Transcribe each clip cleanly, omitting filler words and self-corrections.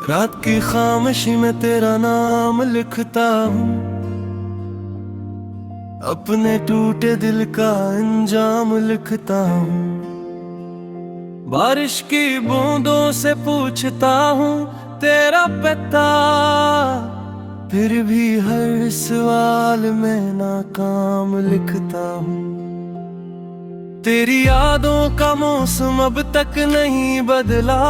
रात की खामोशी में तेरा नाम लिखता हूँ, अपने टूटे दिल का अंजाम लिखता हूँ। बारिश की बूंदों से पूछता हूँ तेरा पता, फिर भी हर सवाल में नाकाम लिखता हूँ। तेरी यादों का मौसम अब तक नहीं बदला,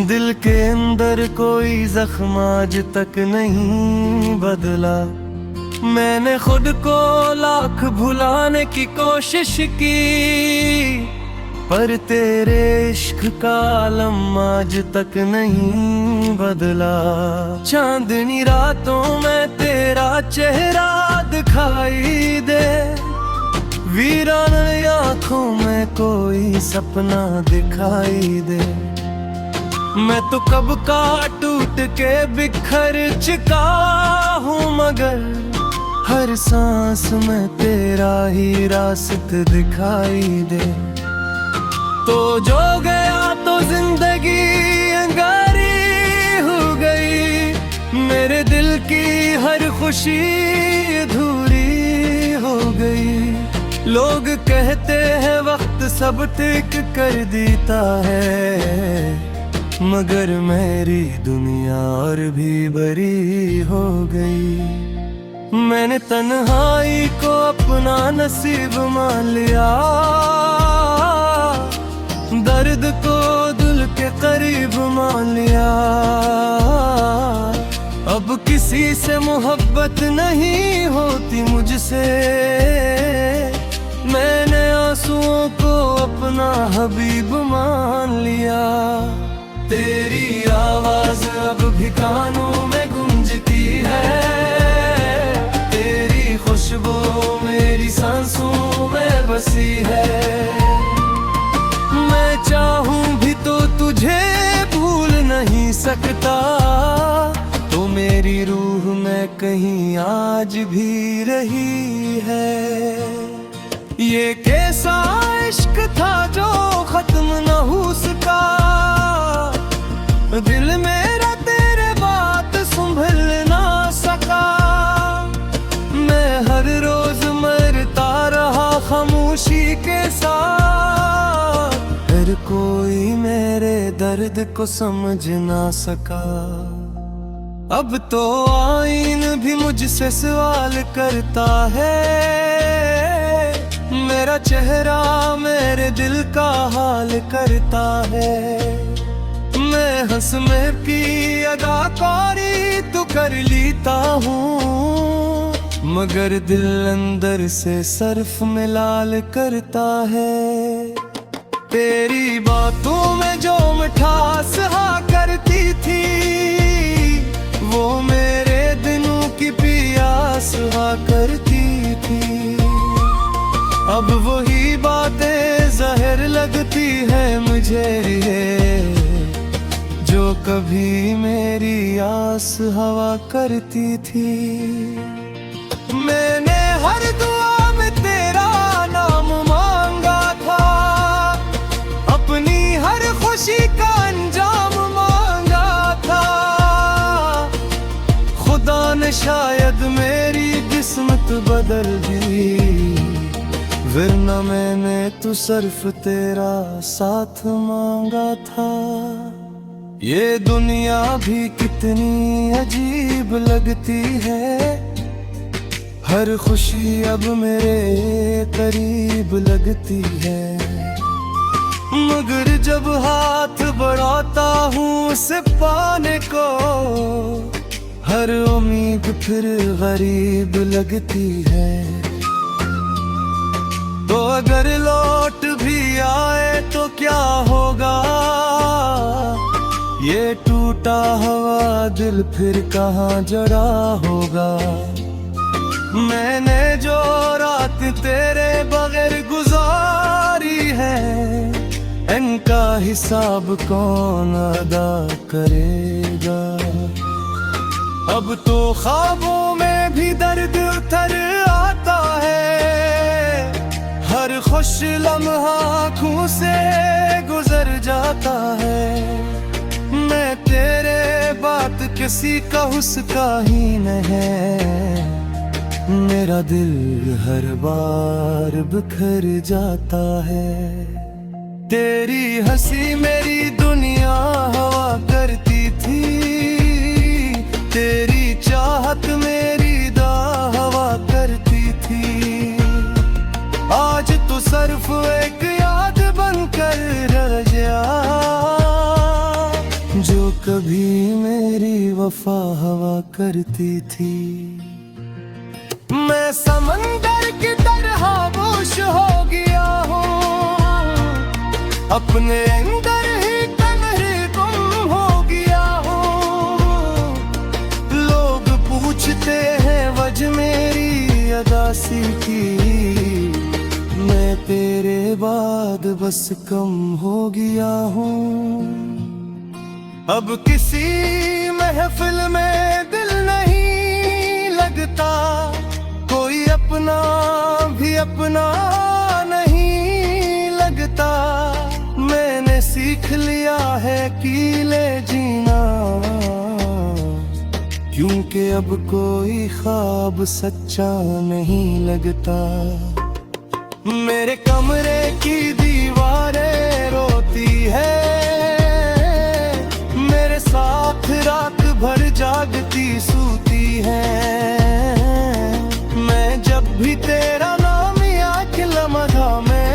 दिल के अंदर कोई जख्म आज तक नहीं बदला। मैंने खुद को लाख भुलाने की कोशिश की, पर तेरे इश्क का आलम आज तक नहीं बदला। चांदनी रातों में तेरा चेहरा दिखाई दे, वीरान आँखों में कोई सपना दिखाई दे। मैं तो कब का टूट के बिखर चुका हूँ, मगर हर सांस में तेरा ही रास्ता दिखाई दे। तो जो गया तो जिंदगी अंगारी हो गई, मेरे दिल की हर खुशी अधूरी हो गई। लोग कहते हैं वक्त सब ठीक कर देता है, मगर मेरी दुनिया और भी बड़ी हो गई। मैंने तन्हाई को अपना नसीब मान लिया, दर्द को दिल के करीब मान लिया। अब किसी से मोहब्बत नहीं होती मुझसे, मैंने आंसुओं को अपना हबीब मान लिया। तेरी आवाज अब भी कानों में गूंजती है, तेरी खुशबू मेरी सांसों में बसी है। मैं चाहूं भी तो तुझे भूल नहीं सकता, तो मेरी रूह में कहीं आज भी रही है। ये कैसा इश्क था जो खत्म न हो सका, दिल मेरा तेरे बात संभल ना सका। मैं हर रोज मरता रहा खामोशी के साथ, हर कोई मेरे दर्द को समझ ना सका। अब तो आईन भी मुझसे सवाल करता है, मेरा चेहरा मेरे दिल का हाल करता है। मैं हंस में की अदाकारी तो कर लेता हूँ, मगर दिल अंदर से सर्फ में लाल करता है। तेरी बातों में जो मिठास हा करती थी, वो मेरे दिनों की प्यास हा करती थी। अब वही बातें जहर लगती है मुझे, जो कभी मेरी आस हवा करती थी। मैंने हर दुआ में तेरा नाम मांगा था, अपनी हर खुशी का अंजाम मांगा था। खुदा ने शायद मेरी किस्मत बदल दी, वरना मैंने तो सिर्फ तेरा साथ मांगा था। ये दुनिया भी कितनी अजीब लगती है, हर खुशी अब मेरे करीब लगती है। मगर जब हाथ बढ़ाता हूँ उसे पाने को, हर उम्मीद फिर गरीब लगती है। तो अगर लौट भी आए तो क्या होगा, ये टूटा हुआ दिल फिर कहाँ जड़ा होगा। मैंने जो रात तेरे बगैर गुजारी है, इनका हिसाब कौन अदा करेगा। अब तो ख्वाबों में भी दर्द उतर आता है, हर खुश लम्हा आँखों से गुजर जाता है। है तेरे, बात किसी का उसका ही न है। मेरा दिल हर बार बिखर जाता है। तेरी हंसी मेरी दुनिया हवा करती थी, तेरी चाहत मेरी दाह हवा करती थी। आज तो सिर्फ एक याद बनकर रह गया, जो कभी मेरी वफा हवा करती थी। मैं समंदर की तरह खामोश हो गया हूँ, अपने अंदर ही तन्हे गुम हो गया हूँ। लोग पूछते हैं वजह मेरी अदासी की, मैं तेरे बाद बस कम हो गया हूँ। अब किसी महफिल में दिल नहीं लगता, कोई अपना भी अपना नहीं लगता। मैंने सीख लिया है अकेले जीना, क्योंकि अब कोई ख्वाब सच्चा नहीं लगता। मेरे कमरे की दीवारें रोती है, मेरे साथ रात भर जागती सूती है। मैं जब भी तेरा नाम याद लम्हा में,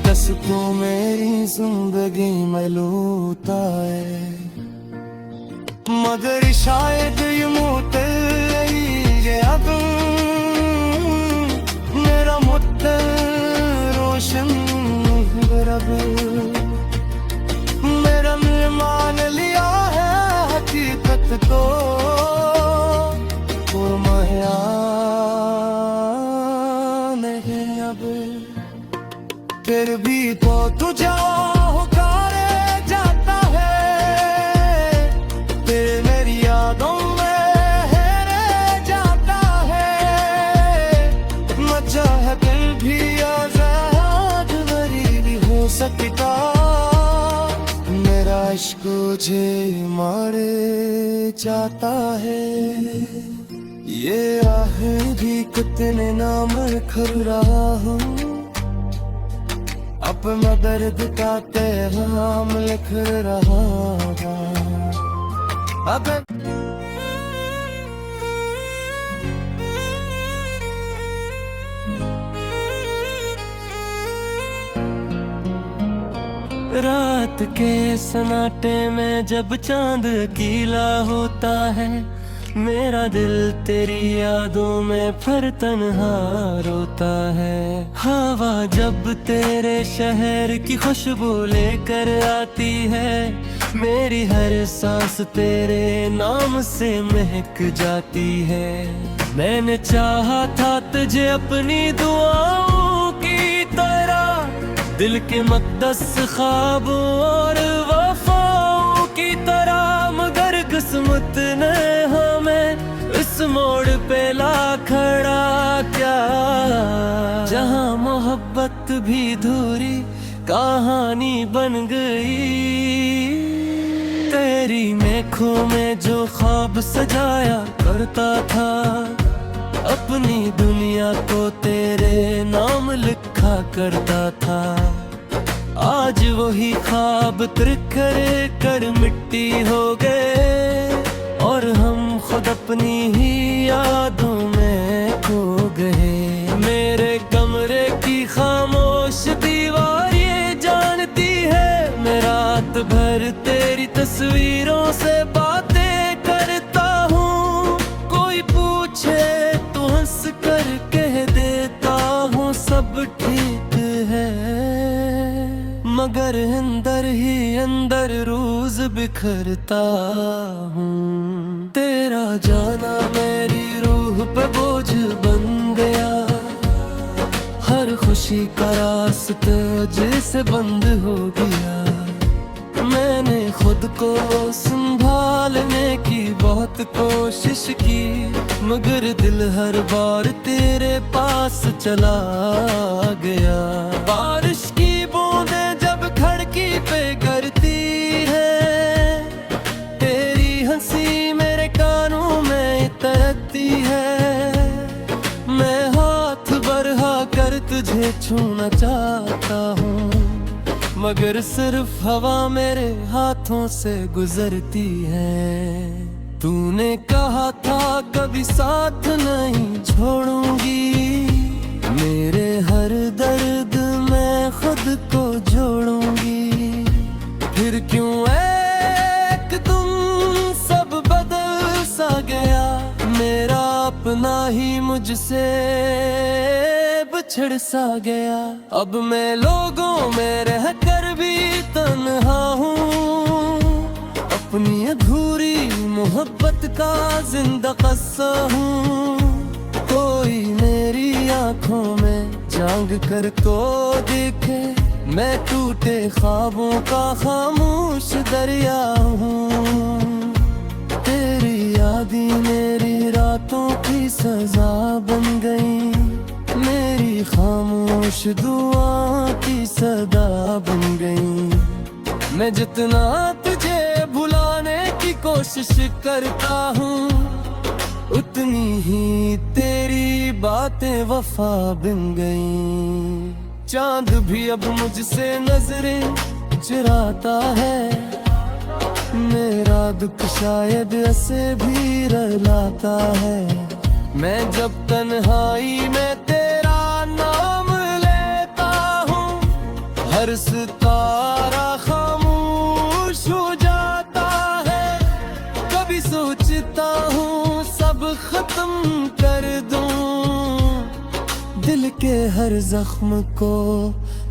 दस्तों मेरी जिंदगी में लूटा है। मगर शायद यूं मुझे गया तुम, मेरा मुद्दल रोशन बराबर। मेरा मान लिया है हकीकत को, माया नहीं अब। फिर भी तो तुझे हुकारे जाता है, फिर मेरी यादों में रह जाता है। न चाहे दिल भी आजाद भरी भी हो सकता, मेरा इश्क मुझे मारे जाता है। ये आह भी कितने नाम रख रहा हूँ, अपना दर्द का पैगाम लिख रहा हूँ। अगर रात के सन्नाटे में जब चांद अकेला होता है, मेरा दिल तेरी यादों में फिर तन्हा रोता है। हवा जब तेरे शहर की खुशबू लेकर आती है, मेरी हर सांस तेरे नाम से महक जाती है। मैंने चाहा था तुझे अपनी दुआओं की तरह, दिल के मकदस ख्वाबों और वफाओं की तरह। मगर किस्मत ने हमें इस मोड़ पे ला खड़ा क्या, जहां मोहब्बत भी धूरी कहानी बन गई। तेरी मेखों में जो ख्वाब सजाया करता था, अपनी दुनिया को तेरे नाम लिखा करता था। आज वही ख्वाब तिरकर कर मिट्टी हो गए, और हम खुद अपनी ही यादों में खो गए। मेरे कमरे की खामोश दीवार ये जानती है, मैं रात भर तेरी तस्वीरों से बातें करता हूँ। कोई पूछे तो हंस कर कह देता हूँ सब ठीक है, मगर अंदर ही अंदर रोज बिखरता हूँ। तेरा जाना मेरी रूह पे बोझ बन गया, हर खुशी का रास्ता जैसे बंद हो गया। मैंने खुद को संभालने की बहुत कोशिश की, मगर दिल हर बार तेरे पास चला गया। बारिश की बूंदें जब खिड़की पे गिरती, हंसी मेरे कानों में तरसती है। मैं हाथ बढ़ा कर तुझे छूना चाहता हूँ, मगर सिर्फ हवा मेरे हाथों से गुजरती है। तूने कहा था कभी साथ नहीं छोड़ूंगी, मेरे हर दर्द में खुद को जोड़ूंगी। फिर क्यों एकदम सब बदल सा गया, मेरा अपना ही मुझसे बिछड़ सा गया। अब मैं लोगों में रह कर भी तन्हा हूँ, अपनी अधूरी मोहब्बत का जिंदा किस्सा हूँ। कोई मेरी आंखों में जांग कर तो देखे, मैं टूटे ख्वाबों का खामोश दरिया हूँ। तेरी यादें मेरी रातों की सजा बन गई, मेरी खामोश दुआ की सदा बन गई। मैं जितना तुझे भुलाने की कोशिश करता हूँ, उतनी ही तेरी बातें वफा बन गई। चांद भी अब मुझसे नजरें चुराता है, मेरा दुख शायद ऐसे भी रुलाता है। मैं जब तन्हाई में तेरा नाम लेता हूँ, हर सितारा खामोश हो जाता है। कभी सोचता हूँ सब खत्म कर दूं, दिल के हर जख्म को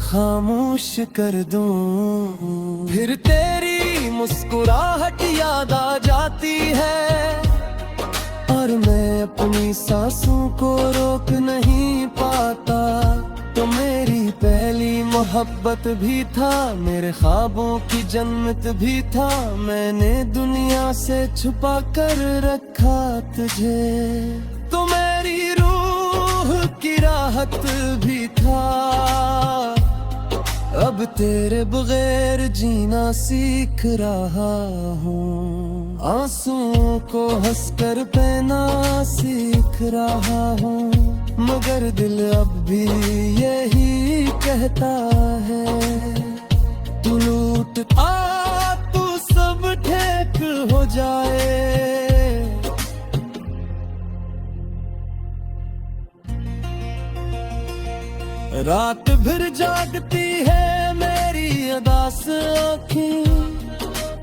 खामोश कर दूं। फिर तेरी मुस्कुराहट याद आ जाती है, और मैं अपनी सांसों को रोक नहीं पाता। तो मेरी पहली मोहब्बत भी था, मेरे ख्वाबों की जन्नत भी था, मैंने दुनिया से छुपा कर रखा तुझे। तो मेरी रूह की राहत भी था, अब तेरे बगैर जीना सीख रहा हूँ। आंसुओं को हंसकर पहना सीख रहा हूँ, मगर दिल अब भी यही कहता है, तू लूट आ तू सब ठीक हो जाए। रात भर जागती है मेरी अदास आँखें,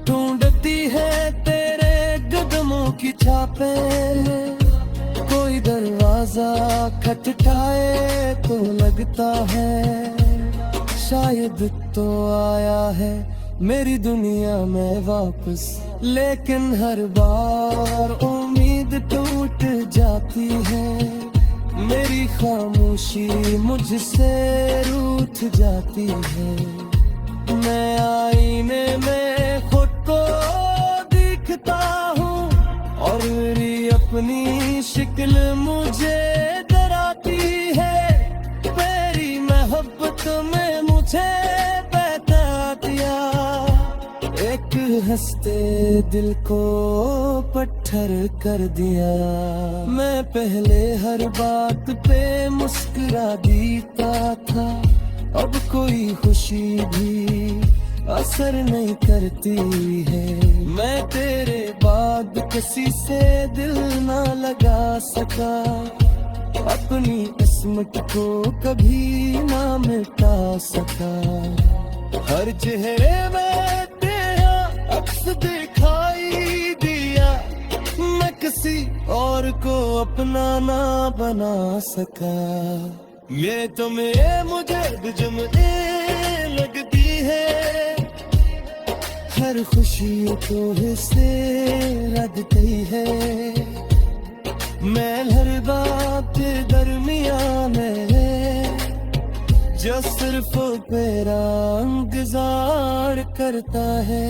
ढूंढती है तेरे कदमों की छापें। कोई दरवाजा खटखटाए तो लगता है, शायद तो आया है मेरी दुनिया में वापस। लेकिन हर बार उम्मीद टूट जाती है, मेरी खामोशी मुझसे रूठ जाती है। मैं आईने में खुद को दिखता हूँ, और मेरी अपनी शिक्ल मुझे डराती है। मेरी मोहब्बत में मुझे बता दिया, एक हंसते दिल को पत्थर कर दिया। मैं पहले हर बात पे मुस्कुरा देता था, अब कोई खुशी भी असर नहीं करती है। मैं तेरे बाद किसी से दिल ना लगा सका, अपनी किस्मत को कभी ना मिटा सका। हर चेहरे में तेरा अक्स दिखाई दिया, मैं किसी और को अपना ना बना सका। ये तुम्हें मुझे जमने लगती है, हर खुशी तो हिस्से रद गई है। मैं हर बात दरमियान है, जो सिर्फ मेरा इंतजार करता है।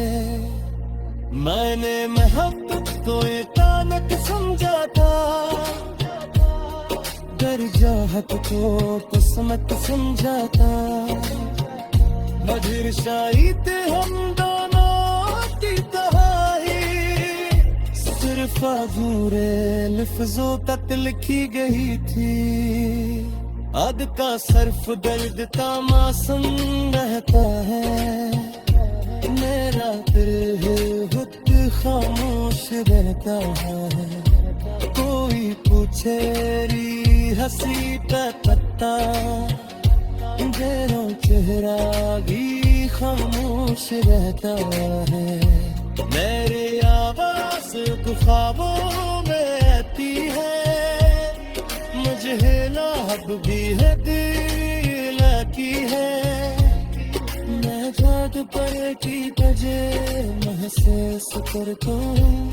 मैंने मोहब्बत को अचानक समझा था, डर चाहत को किस्मत समझा था। मधुर शायद हम दोनों की तबाही, सिर्फ अधूरे लफ्जों तक लिखी गई थी। अद का सर्फ दर्द का मासूम रहता है, मेरा दिल खुद खामोश रहता है। कोई पूछे री हंसी पे पत्ता, तेरा चेहरा भी खामोश रहता है। मेरी आवाज ख्वाबों में आती है, मुझे लाभ भी है दिल की है। मैं जाग पर की तुझे महसूस करता हूँ।